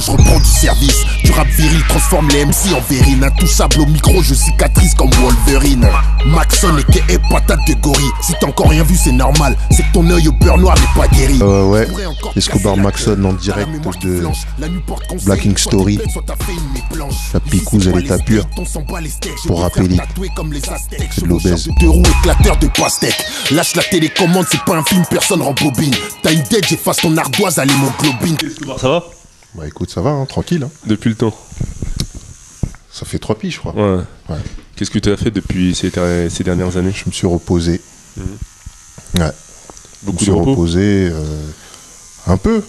je reprends du service. Du rap viril transforme les MC en verrine. Intouchable au micro, je cicatrice comme Wolverine. Maxon et K.E. patate de gorille. Si t'as encore rien vu, c'est normal. C'est que ton œil au beurre noir n'est pas guéri. Ouais, Escobar Maxon en direct de Black Ink Story. La picouse, elle est à pure. Pour rappeler, c'est de l'obèse. Deux roues éclateurs de pastèque. Lâche la télécommande, c'est pas un film, personne rembobine. T'as une dette, j'efface ton ardoise à l'hémoglobine. Escobar, ça va? Bah écoute, ça va, hein, tranquille. Hein. Depuis le temps. Ça fait 3 piges, je crois. Ouais. Qu'est-ce que tu as fait depuis ces dernières années? Je me suis reposé. Ouais. Beaucoup je de me suis repos. reposé un peu,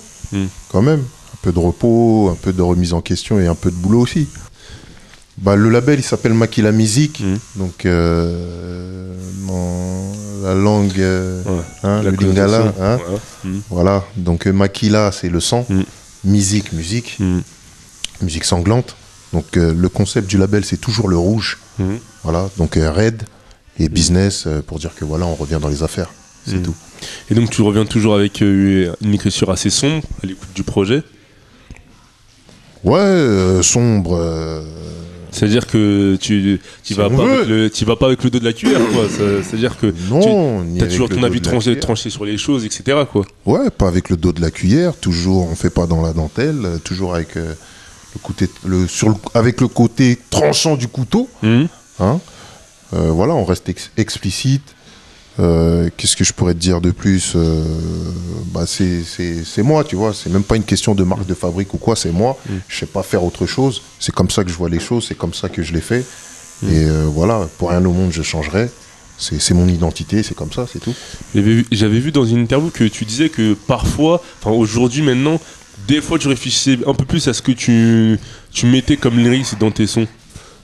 quand même. Un peu de repos, un peu de remise en question et un peu de boulot aussi. Bah, le label, il s'appelle Makila Music. Donc, dans la langue, le lingala. Hein, voilà. Donc, Makila, c'est le sang. Musique. Musique sanglante. Donc, le concept du label, c'est toujours le rouge. Voilà. Donc, Red et business, pour dire que voilà, on revient dans les affaires. C'est tout. Et donc, tu reviens toujours avec une écriture assez sombre à l'écoute du projet? Ouais, sombre. C'est-à-dire que tu vas pas avec le dos de la cuillère, quoi. C'est-à-dire que tu as toujours ton avis tranché sur les choses, etc., quoi. Ouais, pas avec le dos de la cuillère. Toujours, on fait pas dans la dentelle. Toujours avec avec le côté tranchant du couteau. Hein. Voilà, on reste explicite. Qu'est-ce que je pourrais te dire de plus? Bah c'est moi, tu vois. C'est même pas une question de marque de fabrique ou quoi. C'est moi. Je sais pas faire autre chose. C'est comme ça que je vois les choses. C'est comme ça que je les fais. Et voilà, pour rien au monde, je changerai. C'est mon identité. C'est comme ça, c'est tout. J'avais vu dans une interview que tu disais que parfois, enfin aujourd'hui maintenant, des fois tu réfléchissais un peu plus à ce que tu mettais comme lyrics dans tes sons.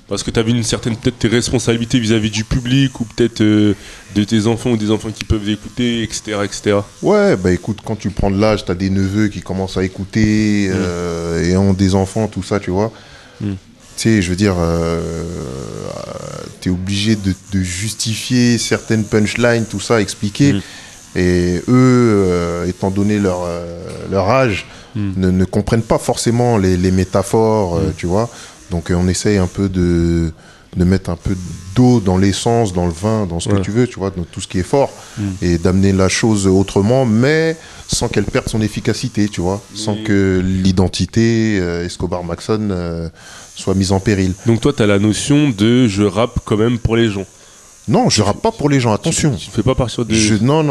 Parce que tu avais une certaine, peut-être, tes responsabilités vis-à-vis du public ou peut-être de tes enfants ou des enfants qui peuvent écouter, etc., etc. Ouais, bah écoute, quand tu prends de l'âge, tu as des neveux qui commencent à écouter et ont des enfants, tout ça, tu vois. Tu sais, je veux dire, tu es obligé de justifier certaines punchlines, tout ça, expliquer. Et eux, étant donné leur âge, ne comprennent pas forcément les métaphores, tu vois. Donc on essaye un peu de mettre un peu d'eau dans l'essence, dans le vin, dans ce que tu veux, tu vois, dans tout ce qui est fort, et d'amener la chose autrement, mais sans qu'elle perde son efficacité, tu vois, sans que l'identité Escobar Maxon soit mise en péril. Donc toi, tu as la notion de je rappe quand même pour les gens. Non, je rappe pas pour les gens, attention. Tu fais pas partir de... Non,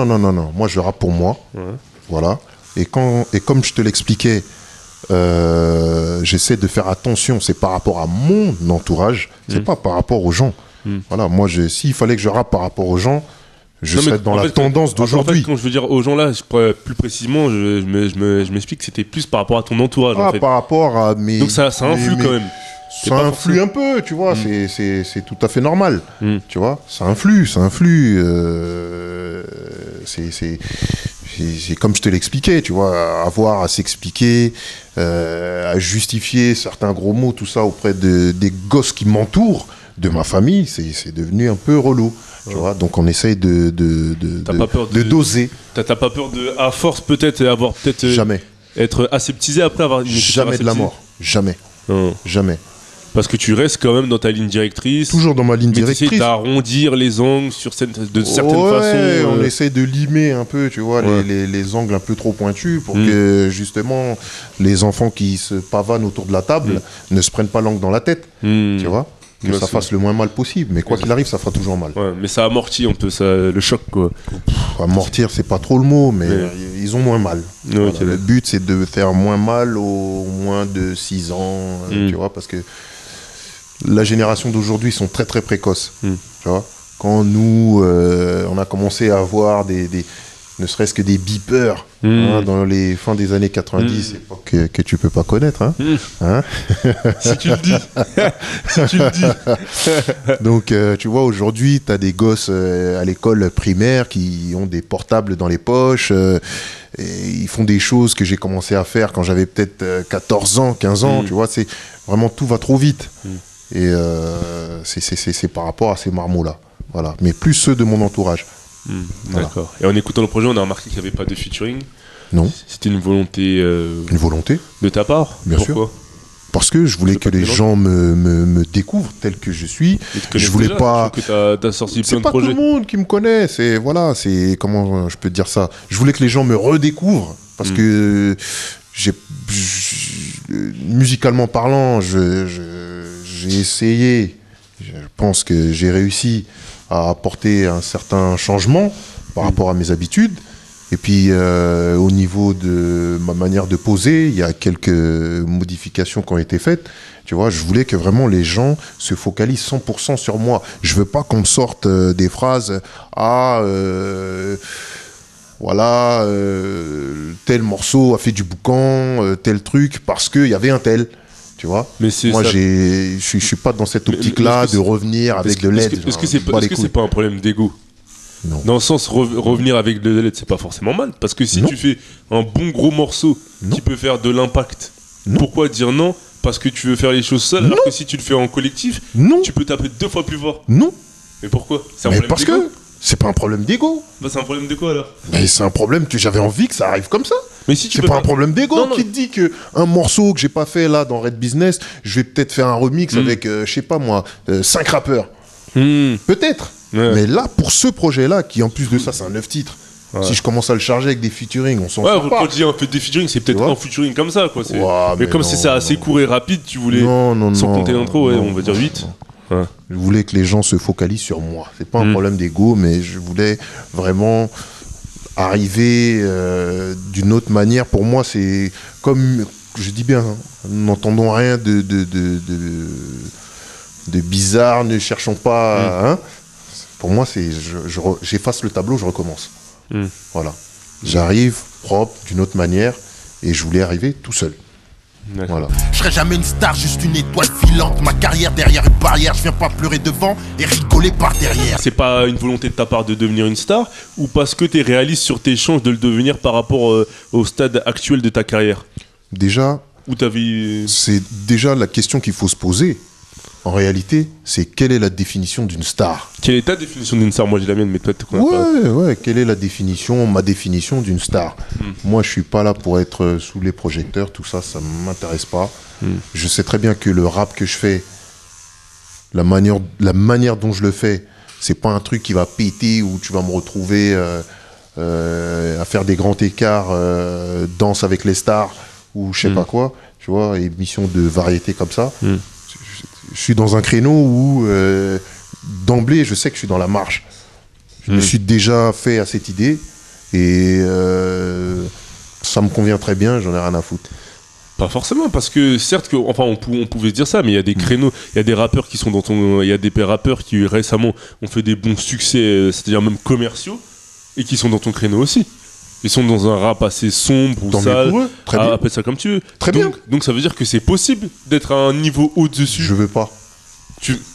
moi je rappe pour moi, voilà, et comme je te l'expliquais, j'essaie de faire attention, c'est par rapport à mon entourage, c'est pas par rapport aux gens. Voilà, moi, s'il fallait que je rappe par rapport aux gens, je serais dans la tendance d'aujourd'hui. En fait, quand je veux dire aux gens là, plus précisément, je m'explique que c'était plus par rapport à ton entourage. Ah, en fait. par rapport à mes... Donc ça influe quand même. Ça influe un peu, tu vois, c'est tout à fait normal, tu vois, ça influe, c'est comme je te l'expliquais, tu vois, avoir à s'expliquer, à justifier certains gros mots, tout ça auprès des gosses qui m'entourent, de ma famille, c'est devenu un peu relou, tu vois, donc on essaye de doser. T'as pas peur de, à force peut-être, avoir peut-être... Jamais. Être aseptisé après avoir une écriture jamais de la mort, jamais, jamais. Parce que tu restes quand même dans ta ligne directrice. Toujours dans ma ligne directrice. Mais tu essaies d'arrondir les angles de certaines façons. On essaie de limer un peu, tu vois, les angles un peu trop pointus pour que, justement, les enfants qui se pavanent autour de la table ne se prennent pas l'angle dans la tête, tu vois, que ça fasse le moins mal possible. Mais quoi qu'il arrive, ça fera toujours mal. Ouais, mais ça amortit un peu le choc, quoi. Amortir, c'est pas trop le mot, mais ils ont moins mal. Voilà, le but, c'est de faire moins mal aux moins de 6 ans, tu vois, parce que la génération d'aujourd'hui sont très très précoces, tu vois. Quand nous, on a commencé à avoir ne serait-ce que des beepers dans les fins des années 90, époque que tu peux pas connaître, hein. Si tu le dis. Donc, tu vois, aujourd'hui, tu as des gosses à l'école primaire qui ont des portables dans les poches, et ils font des choses que j'ai commencé à faire quand j'avais peut-être 14 ans, 15 ans, tu vois, c'est vraiment, tout va trop vite. Et c'est par rapport à ces marmots-là. Voilà. Mais plus ceux de mon entourage. D'accord. Et en écoutant le projet, on a remarqué qu'il n'y avait pas de featuring. Non. C'était une volonté Une volonté, de ta part. Bien sûr. Pourquoi? parce que je voulais veux que pas te les mélanger. gens me découvrent tel que je suis. Ils te connaissent Je voulais déjà, pas. je trouve que t'as sorti plein C'est de pas tout projets. le monde qui me connaît. C'est voilà, c'est comment je peux te dire ça. Je voulais que les gens me redécouvrent parce que musicalement parlant, j'ai essayé. Je pense que j'ai réussi à apporter un certain changement par rapport à mes habitudes. Et puis, au niveau de ma manière de poser, il y a quelques modifications qui ont été faites. Tu vois, je voulais que vraiment les gens se focalisent 100% sur moi. Je veux pas qu'on me sorte des phrases « Ah, voilà, tel morceau a fait du boucan, tel truc, parce qu'il y avait un tel. » Tu vois, Mais c'est moi, ça. je suis pas dans cette Mais optique-là est-ce que de revenir avec de l'aide. Est-ce que c'est pas un problème d'ego? Non. Dans le sens, revenir avec de l'aide, c'est pas forcément mal. Parce que si Non. tu fais un bon gros morceau Non. qui peut faire de l'impact, Non. pourquoi dire non? Parce que tu veux faire les choses seul, alors Non. que si tu le fais en collectif, Non, tu peux taper 2 fois plus fort. non, Mais pourquoi? C'est un mais problème parce d'ego? que c'est pas un problème d'ego. Bah, c'est un problème de quoi alors? Mais c'est un problème que j'avais envie que ça arrive comme ça. Mais si tu C'est peux pas un problème d'ego. Non, non. Qui te dit que un morceau que j'ai pas fait là dans Red Business, je vais peut-être faire un remix avec, je sais pas moi, 5 rappeurs. Peut-être. Ouais. Mais là, pour ce projet-là, qui en plus de ça, c'est un 9 titres. Ouais. Si je commence à le charger avec des featuring, on s'en Ouais, sort quand pas. tu dis un fait des featuring, c'est peut-être Tu vois un featuring comme ça, quoi. Ouah, mais comme non, c'est ça assez non. court et rapide, tu voulais. Non, Sans compter non, l'intro, ouais, non, on va dire non, 8. non. Ouais. Je voulais que les gens se focalisent sur moi. C'est pas un problème d'ego, mais je voulais vraiment arriver d'une autre manière. Pour moi, c'est comme je dis bien, hein, n'entendons rien de bizarre, ne cherchons pas. Hein. Pour moi, c'est j'efface le tableau, je recommence. Voilà. J'arrive propre, d'une autre manière, et je voulais arriver tout seul. D'accord. Voilà. Je serai jamais une star, juste une étoile filante. Ma carrière derrière une barrière, je viens pas pleurer devant et rigoler par derrière. C'est pas une volonté de ta part de devenir une star, ou parce que t'es réaliste sur tes chances de le devenir par rapport au stade actuel de ta carrière? Déjà, Ou t'avais. c'est déjà la question qu'il faut se poser. En réalité, c'est quelle est la définition d'une star? Quelle est ta définition d'une star? Moi j'ai la mienne, mais toi tu connais pas. Ouais, quelle est la définition, ma définition d'une star? Moi, je suis pas là pour être sous les projecteurs, tout ça, ça m'intéresse pas. Je sais très bien que le rap que je fais, la manière dont je le fais, c'est pas un truc qui va péter où tu vas me retrouver à faire des grands écarts, danse avec les stars ou je sais pas quoi, tu vois, émission de variété comme ça. Je suis dans un créneau où d'emblée, je sais que je suis dans la marge. Je me suis déjà fait à cette idée et ça me convient très bien, j'en ai rien à foutre. Pas forcément, parce que certes, on pouvait se dire ça, mais il y a des créneaux, il y a des rappeurs qui sont dans ton. Il y a des rappeurs qui récemment ont fait des bons succès, c'est-à-dire même commerciaux, et qui sont dans ton créneau aussi. Ils sont dans un rap assez sombre ou Tant mieux sale. pour eux, très bien. Appelle ça comme tu veux. Très donc, bien. Donc ça veut dire que c'est possible d'être à un niveau au-dessus. Je veux pas.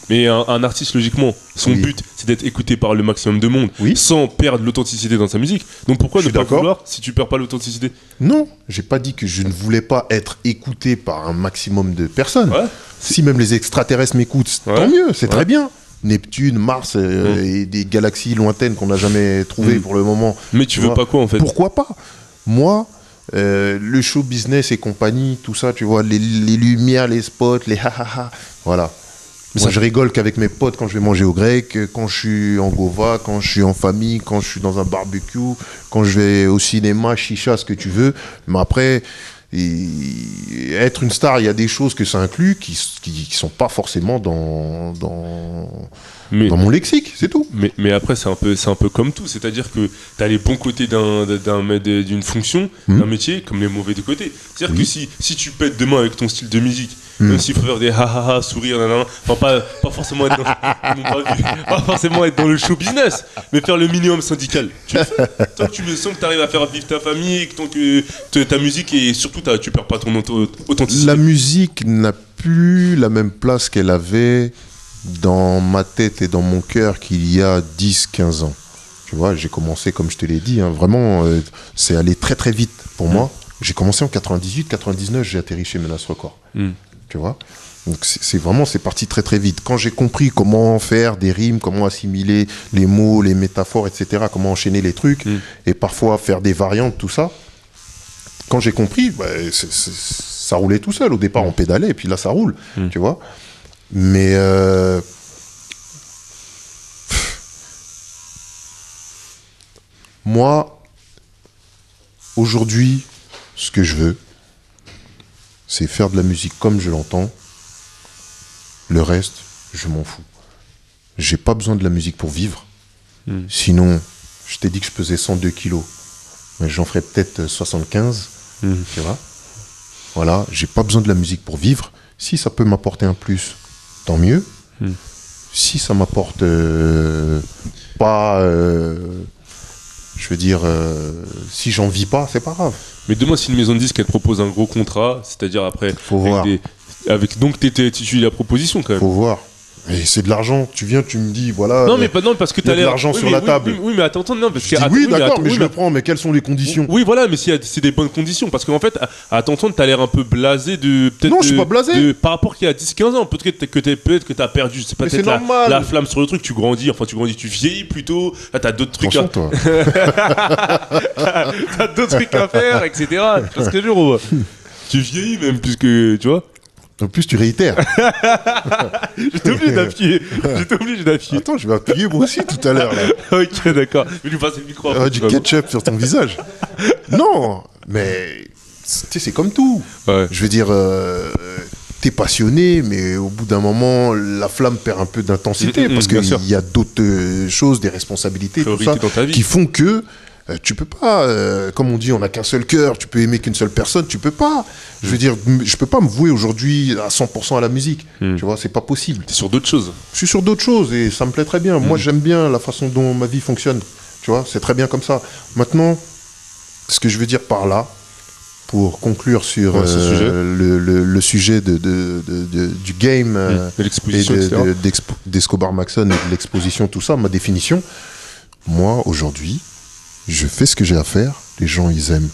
Mais un artiste, logiquement, son Oui. but, c'est d'être écouté par le maximum de monde, Oui. sans perdre l'authenticité dans sa musique. Donc pourquoi Je ne suis pas d'accord. vouloir si tu perds pas l'authenticité? Non, j'ai pas dit que je ne voulais pas être écouté par un maximum de personnes. Ouais. Si même les extraterrestres m'écoutent, Ouais. tant mieux, c'est Ouais. très bien. Neptune, Mars et des galaxies lointaines qu'on n'a jamais trouvées pour le moment. Mais tu veux vois. pas quoi en fait? Pourquoi pas? Moi, le show business et compagnie, tout ça, tu vois, les lumières, les spots, les ha-ha-ha, voilà. Mais Moi, ça- je rigole qu'avec mes potes quand je vais manger au grec, quand je suis en Gova, quand je suis en famille, quand je suis dans un barbecue, quand je vais au cinéma, chicha, ce que tu veux. Mais après, être une star, il y a des choses que ça inclut qui sont pas forcément dans Mais, mon lexique, c'est tout. mais après, c'est un peu comme tout. C'est-à-dire que tu as les bons côtés d'une fonction, d'un métier, comme les mauvais côtés. C'est-à-dire que si tu pètes demain avec ton style de musique, même s'il faut faire des ha-ha-ha, sourire, nanana, enfin, pas forcément être pas forcément être dans le show business, mais faire le minimum syndical. Tu le fais. Tant que tu sens que tu arrives à faire vivre ta famille, que tant que ta musique, et surtout, tu perds pas ton authenticité. La musique n'a plus la même place qu'elle avait dans ma tête et dans mon cœur qu'il y a 10-15 ans. Tu vois, j'ai commencé, comme je te l'ai dit, hein, vraiment, c'est allé très très vite pour moi. J'ai commencé en 98-99, j'ai atterri chez Menace Record. Tu vois, donc c'est parti très très vite. Quand j'ai compris comment faire des rimes, comment assimiler les mots, les métaphores, etc., comment enchaîner les trucs, et parfois faire des variantes, tout ça, quand j'ai compris, ça roulait tout seul. Au départ, on pédalait, et puis là, ça roule, tu vois. Mais moi, aujourd'hui, ce que je veux, c'est faire de la musique comme je l'entends. Le reste, je m'en fous. J'ai pas besoin de la musique pour vivre. Sinon, je t'ai dit que je pesais 102 kilos. Mais j'en ferais peut-être 75. Tu vois ? Voilà, j'ai pas besoin de la musique pour vivre. Si ça peut m'apporter un plus, tant mieux. Si ça m'apporte pas... je veux dire, si j'en vis pas, c'est pas grave. Mais demain, si une maison de disques, elle te propose un gros contrat, c'est-à-dire après... Faut voir. Donc, tu la proposition, quand même. Faut voir. Et c'est de l'argent. Tu viens, tu me dis, voilà. Non, mais pas non, parce que il y a de l'argent sur la table. Oui, mais attends, non, parce Je dis oui, d'accord, mais je le prends. Mais quelles sont les conditions ? Oui, voilà, mais c'est des bonnes conditions. Parce qu'en fait, à t'entendre, t'as l'air un peu blasé de. Non, je suis pas blasé. Par rapport qu'il y a 10-15 ans, peut-être que t'as perdu, je sais pas, peut-être la flamme sur le truc, tu grandis, tu vieillis plutôt. Là, t'as d'autres trucs toi. T'as d'autres trucs à faire, etc. Parce que tu vieillis même, puisque, tu vois. En plus, tu réitères. J'étais obligé d'appuyer. Attends, je vais appuyer moi aussi tout à l'heure. Là. Ok, d'accord. Je vais lui passer le micro. Du ketchup sur ton visage. Non, mais tu sais, c'est comme tout. Ouais. Je veux dire, t'es passionné, mais au bout d'un moment, la flamme perd un peu d'intensité parce qu'il y a d'autres choses, des responsabilités, tout ça, qui font que tu peux pas, comme on dit, on n'a qu'un seul cœur, tu peux aimer qu'une seule personne, tu peux pas. Je veux dire, je peux pas me vouer aujourd'hui à 100% à la musique. Tu vois, c'est pas possible. T'es sur d'autres choses. Je suis sur d'autres choses et ça me plaît très bien. Moi, j'aime bien la façon dont ma vie fonctionne. Tu vois, c'est très bien comme ça. Maintenant, ce que je veux dire par là, pour conclure sur le sujet du game de l'exposition, d'Escobar Maxon et de l'exposition, tout ça, ma définition, moi, aujourd'hui, je fais ce que j'ai à faire, les gens ils aiment,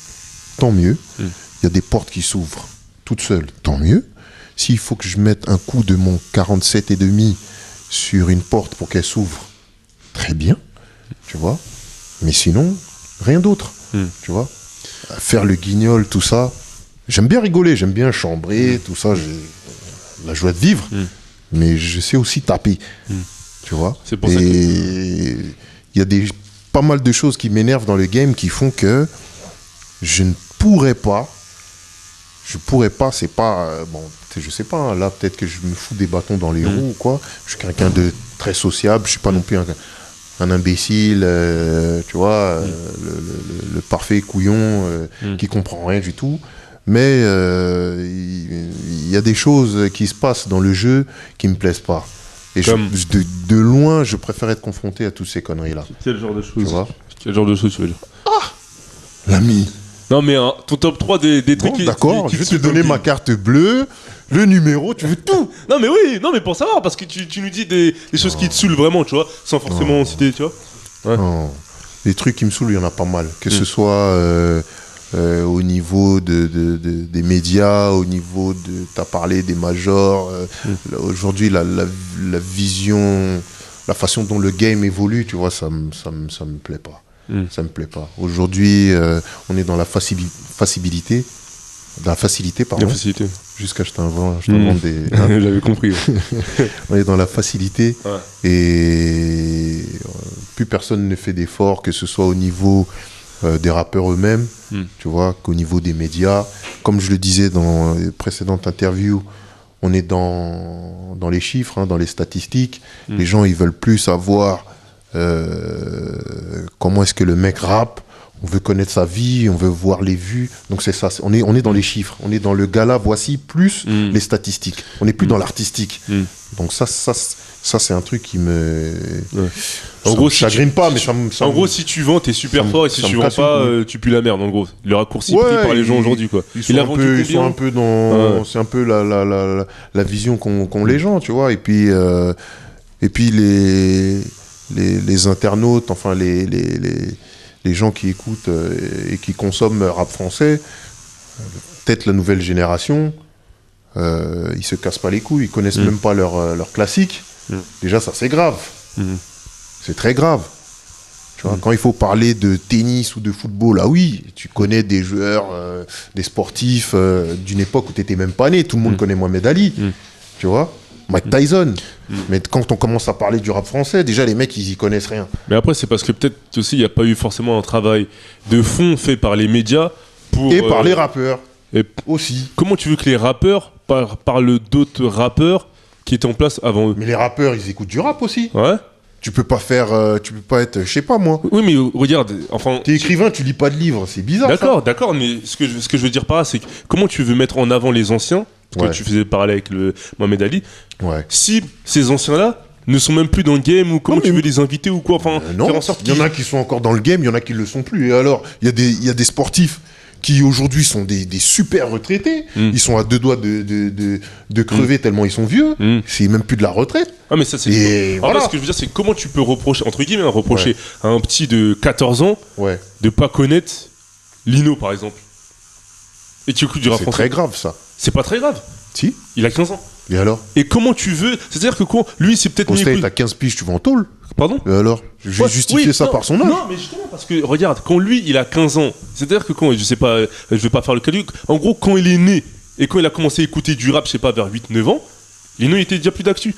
tant mieux. Il y a des portes qui s'ouvrent toutes seules, tant mieux. S'il faut que je mette un coup de mon 47,5 sur une porte pour qu'elle s'ouvre, très bien, tu vois. Mais sinon, rien d'autre, tu vois. Faire le guignol, tout ça, j'aime bien rigoler, j'aime bien chambrer, tout ça, j'ai la joie de vivre, mais je sais aussi taper, tu vois. C'est pour ça que... il y a pas mal de choses qui m'énervent dans le game qui font que je ne pourrais pas, c'est pas, je sais pas, hein, là peut-être que je me fous des bâtons dans les roues ou quoi, je suis quelqu'un de très sociable, je suis pas non plus un imbécile, tu vois, le parfait couillon qui comprend rien du tout, mais il y a des choses qui se passent dans le jeu qui me plaisent pas. Et de loin, je préfère être confronté à toutes ces conneries-là. Quel genre de choses tu veux dire? L'ami. Non, mais ton top 3 des trucs qui... D'accord, je vais te donner ma carte bleue, le numéro, tu veux tout. Non, mais oui, non, mais pour savoir, parce que tu nous dis des choses qui te saoulent vraiment, tu vois, sans forcément citer, tu vois. Ouais. Non. Les trucs qui me saoulent, il y en a pas mal. Que ce soit au niveau des médias, au niveau de... T'as parlé des majors. Aujourd'hui, la vision, la façon dont le game évolue, tu vois, ça me plaît pas. Ça me plaît pas. Aujourd'hui, on est dans la facilité. La facilité, pardon. La facilité. Jusqu'à je t'invente des... Hein. J'avais compris. On est dans la facilité et plus personne ne fait d'efforts, que ce soit au niveau des rappeurs eux-mêmes, tu vois, qu'au niveau des médias. Comme je le disais dans les précédentes interviews, on est dans les chiffres, hein, dans les statistiques. Les gens, ils veulent plus savoir comment est-ce que le mec rappe. On veut connaître sa vie, on veut voir les vues. Donc c'est ça, on est dans les chiffres. On est dans le gala, voici, plus les statistiques. On n'est plus dans l'artistique. Donc ça c'est un truc qui me... En gros, chagrine pas, mais en gros, si tu vends, t'es super fort, et si tu vends pas, tu pues la merde, en gros. Le raccourci pris par les gens aujourd'hui, quoi. Ils sont un peu dans... C'est un peu la vision qu'ont les gens, tu vois. Et puis les internautes, enfin les gens qui écoutent et qui consomment rap français, peut-être la nouvelle génération, ils se cassent pas les couilles, ils connaissent même pas leur classique. Déjà, ça c'est grave. C'est très grave. Tu vois, quand il faut parler de tennis ou de football, ah oui, tu connais des joueurs, des sportifs d'une époque où tu n'étais même pas né. Tout le monde connaît Mohamed Ali, tu vois, Mike Tyson. Mais quand on commence à parler du rap français, déjà les mecs, ils y connaissent rien. Mais après, c'est parce que peut-être aussi, il n'y a pas eu forcément un travail de fond fait par les médias pour... Et par les rappeurs et aussi. Comment tu veux que les rappeurs parlent d'autres rappeurs qui étaient en place avant eux? Mais les rappeurs, ils écoutent du rap aussi. Ouais. Tu peux pas être, je sais pas moi. Oui, mais regarde, enfin... T'es écrivain, tu lis pas de livres, c'est bizarre. D'accord, mais ce que je veux dire par là, c'est que comment tu veux mettre en avant les anciens, parce que tu faisais parler avec le Mohamed Ali, si ces anciens-là ne sont même plus dans le game, ou comment tu veux les inviter, ou quoi, enfin, non, faire en sorte il y en a qui sont encore dans le game, il y en a qui le sont plus. Et alors, il y a des sportifs qui aujourd'hui sont des super retraités. Ils sont à 2 doigts de crever tellement ils sont vieux. C'est même plus de la retraite. Ah mais ça c'est... Et voilà. Ce que je veux dire, c'est comment tu peux reprocher, entre guillemets, à un petit de 14 ans de pas connaître Lino, par exemple. Et tu écoutes du rap français. C'est très grave, ça. C'est pas très grave. Si. Il a 15 ans. Et alors? Et comment tu veux... C'est-à-dire que lui, c'est peut-être... Quand t'as 15 piges, tu vas en tôle. Pardon? Et alors? Je vais justifier ça par son âge. Non, mais justement, parce que, regarde, quand lui, il a 15 ans, c'est-à-dire que quand, je sais pas, je vais pas faire le calcul, en gros, quand il est né, et quand il a commencé à écouter du rap, je sais pas, vers 8-9 ans, Lino, il était déjà plus d'actu.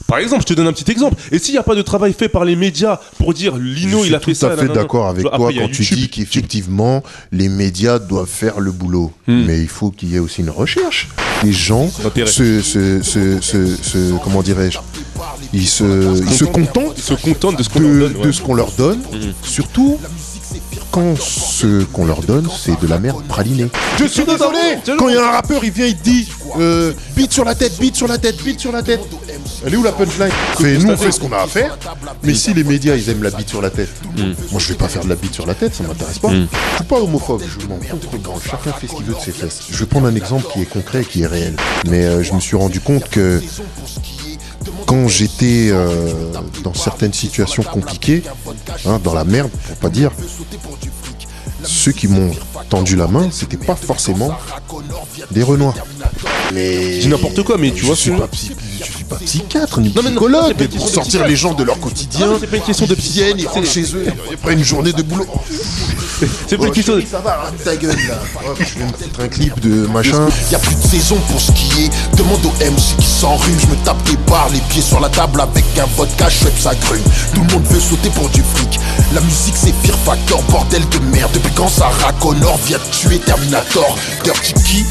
Par exemple, je te donne un petit exemple. Et s'il n'y a pas de travail fait par les médias pour dire Lino, il a fait ça... Je suis tout à fait d'accord avec toi quand tu dis qu'effectivement, les médias doivent faire le boulot. Mais il faut qu'il y ait aussi une recherche. Les gens comment dirais-je, ils se contentent de ce qu'on leur donne. Surtout quand ce qu'on leur donne, c'est de la merde pralinée. Je suis désolé, quand il y a un rappeur, il vient, il te dit beat sur la tête, beat sur la tête, beat sur la tête. Elle est où la punchline? Nous, on fait ce qu'on a à faire. Mais si les médias, ils aiment la bite sur la tête, moi, je vais pas faire de la bite sur la tête, ça m'intéresse pas. Je suis pas homophobe, je m'en contre-branche. Chacun fait ce qu'il veut de ses fesses. Je vais prendre un exemple qui est concret, qui est réel. Mais je me suis rendu compte que quand j'étais dans certaines situations compliquées, dans la merde, pour pas dire, ceux qui m'ont tendu la main, c'était pas forcément des Renois. Mais je dis n'importe quoi, mais tu vois, je suis pas psychiatre ni psychologue pour sortir les gens de leur quotidien. C'est pas une question de psychiatre, ils rentrent chez eux après une journée de boulot. C'est pas une question de... Ça va, ta gueule là. Je vais me mettre un clip de machin. Y'a plus de saison pour skier. Demande au MC qui s'enrhume. Je me tape des barres, les pieds sur la table avec un vodka, je sa grume. Tout le monde veut sauter pour du fric. La musique c'est Fear Factor, bordel de merde. Depuis quand Sarah Connor vient de tuer Terminator? Dirty Key,